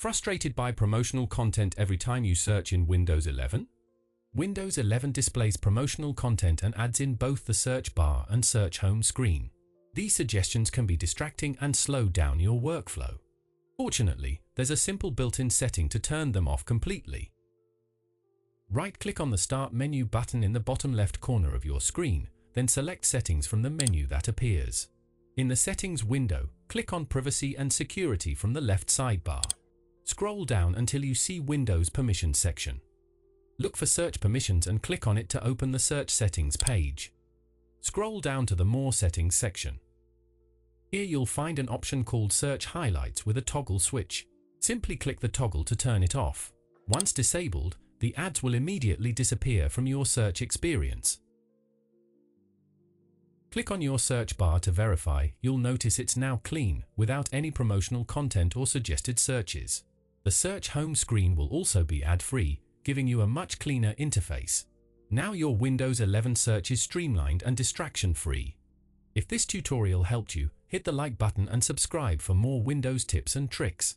Frustrated by promotional content every time you search in Windows 11? Windows 11 displays promotional content and ads in both the search bar and search home screen. These suggestions can be distracting and slow down your workflow. Fortunately, there's a simple built-in setting to turn them off completely. Right-click on the Start menu button in the bottom left corner of your screen, then select Settings from the menu that appears. In the Settings window, click on Privacy and Security from the left sidebar. Scroll down until you see Windows Permissions section. Look for Search Permissions and click on it to open the Search Settings page. Scroll down to the More Settings section. Here you'll find an option called Search Highlights with a toggle switch. Simply click the toggle to turn it off. Once disabled, the ads will immediately disappear from your search experience. Click on your search bar to verify. You'll notice it's now clean, without any promotional content or suggested searches. The search home screen will also be ad-free, giving you a much cleaner interface. Now your Windows 11 search is streamlined and distraction-free. If this tutorial helped you, hit the like button and subscribe for more Windows tips and tricks.